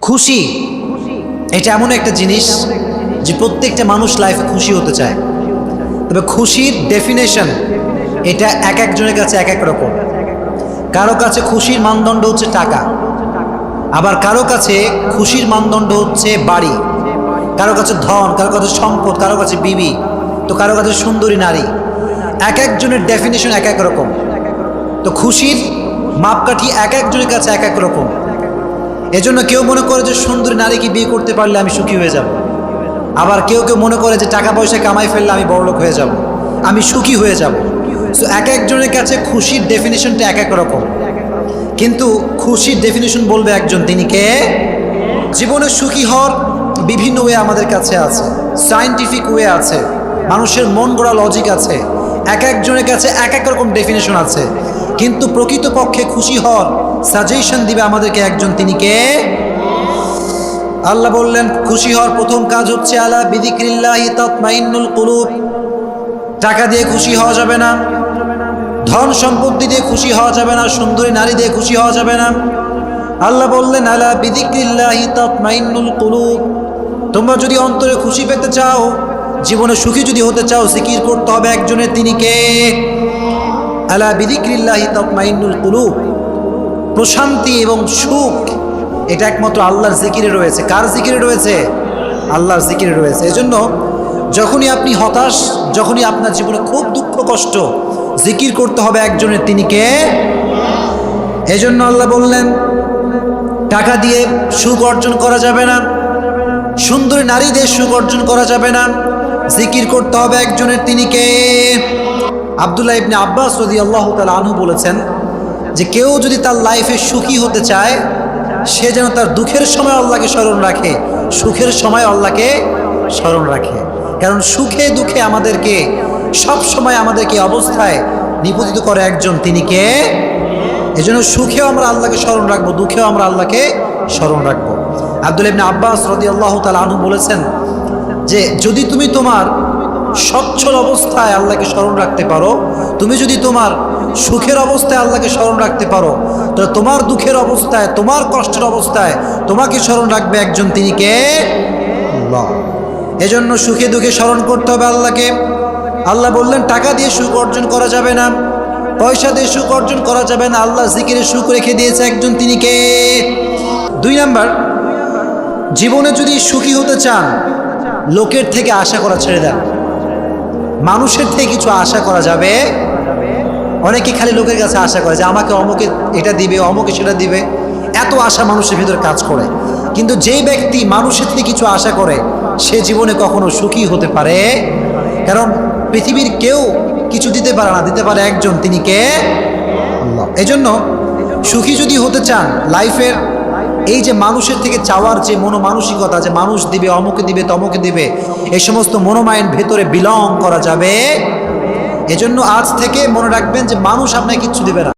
খুশি এটা এমন একটা জিনিস যে প্রত্যেকটা মানুষ লাইফে খুশি হতে চায়, তবে খুশির ডেফিনেশন এটা এক একজনের কাছে এক এক রকম। কারো কাছে খুশির মানদণ্ড হচ্ছে টাকা, আবার কারো কাছে খুশির মানদণ্ড হচ্ছে বাড়ি, কারো কাছে ধন, কারো কাছে সম্পদ, কারো কাছে বিবি, তো কারো কাছে সুন্দরী নারী। এক একজনের ডেফিনেশন এক এক রকম। তো খুশির মাপকাঠি এক একজনের কাছে এক এক রকম। এজন্য কেউ মনে করে যে সুন্দরী নারীকে বিয়ে করতে পারলে আমি সুখী হয়ে যাব, আবার কেউ কেউ মনে করে যে টাকা পয়সা কামাই ফেললে আমি বড়লোক হয়ে যাব, আমি সুখী হয়ে যাব। সো এক একজনের কাছে খুশির ডেফিনেশনটা এক এক রকম, কিন্তু খুশির ডেফিনেশন বলবে একজন, তিনি কে? জীবনে সুখী হওয়ার বিভিন্ন ওয়ে আমাদের কাছে আছে, সায়েন্টিফিক ওয়ে আছে, মানুষের মন গড়া লজিক আছে, এক একজনের কাছে এক এক রকম ডেফিনেশন আছে। কিন্তু প্রকৃতপক্ষে খুশি হওয়ার সাজেশন দিবে আমাদেরকে একজন, তিনি কে? আল্লাহ বললেন খুশি হওয়ার প্রথম কাজ হচ্ছে আলা বিযিক্রিল্লাহি তাতমাইন্নুল কুলুব। টাকা দিয়ে খুশি হওয়া যাবে না, ধন সম্পত্তি দিয়ে খুশি হওয়া যাবে না, সুন্দরী নারী দিয়ে খুশি হওয়া যাবে না। আল্লাহ বললেন আলা বিযিক্রিল্লাহি তাতমাইন্নুল কুলুব। তোমরা যদি অন্তরে খুশি পেতে চাও, জীবনে সুখী যদি হতে চাও, জিকির করতে হবে একজনের, তিনি কে? আলা বিযিক্রিল্লাহি তাতমাইন্নুল কুলুব। প্রশান্তি এবং সুখ এটা একমাত্র আল্লাহর জিকিরে রয়েছে। কার জিকিরে রয়েছে? আল্লাহর জিকিরে রয়েছে। এজন্য যখনই আপনি হতাশ, যখনই আপনার জীবনে খুব দুঃখ কষ্ট, জিকির করতে হবে একজনের, তিনি কে? এজন্য আল্লাহ বললেন টাকা দিয়ে সুখ অর্জন করা যাবে না, সুন্দরী নারী দিয়ে সুখ অর্জন করা যাবে না, জিকির করতে হবে একজনের, তিনি কে? আব্দুল্লাহ ইবনে আব্বাস রাদিয়াল্লাহু তাআলা আনহু বলেছেন যে কেউ যদি তার লাইফে সুখী হতে চায়, সে যেন তার দুঃখের সময় আল্লাহকে স্মরণ রাখে, সুখের সময় আল্লাহকে স্মরণ রাখে। কারণ সুখে দুঃখে আমাদেরকে সব সময় আমাদেরকে অবস্থায় নিপতিত করে একজন, তিনি কে? এজন্য সুখেও আমরা আল্লাহকে স্মরণ রাখবো, দুঃখেও আমরা আল্লাহকে স্মরণ রাখবো। আব্দুল্লাহ ইবনে আব্বাস রাদিয়াল্লাহু তাআলা আনহু বলেছেন যে যদি তুমি তোমার সচ্ছল অবস্থায় আল্লাহকে স্মরণ রাখতে পারো, তুমি যদি তোমার সুখের অবস্থায় আল্লাহকে স্মরণ রাখতে পারো, তো তোমার দুঃখের অবস্থায়, তোমার কষ্টের অবস্থায় তোমাকে স্মরণ রাখবে একজন, তিনি কে? আল্লাহ। এজন্য সুখে দুঃখে স্মরণ করতে হবে আল্লাহকে। আল্লাহ বললেন টাকা দিয়ে সুখ অর্জন করা যাবে না, পয়সা দিয়ে সুখ অর্জন করা যাবে না, আল্লাহ জিকিরে সুখ রেখে দিয়েছে একজন, তিনি কে? 2 নাম্বার, জীবনে যদি সুখী হতে চান, লোকের থেকে আশা করা ছেড়ে দেন। মানুষের থেকে কিছু আশা করা যাবে। অনেকে খালি লোকের কাছে আশা করে যে আমাকে অমুকে এটা দিবে, অমুকে সেটা দিবে, এত আশা মানুষের ভিতরে কাজ করে। কিন্তু যেই ব্যক্তি মানুষের থেকে কিছু আশা করে, সে জীবনে কখনো সুখী হতে পারে। কারণ পৃথিবীর কেউ কিছু দিতে পারে না, দিতে পারে একজন, তিনি কে? আল্লাহ। এজন্য সুখী যদি হতে চান লাইফের, এই যে মানুষের থেকে চাওয়ার যে মনোমানসিকতা, যে মানুষ দিবে, অমুকে দিবে, তমুকে দিবে, এই সমস্ত মনোমাইন্ড ভেতরে বিলং করা যাবে। এজন্য আজ থেকে মনে রাখবেন যে মানুষ আপনাকে কিচ্ছু দিবে না।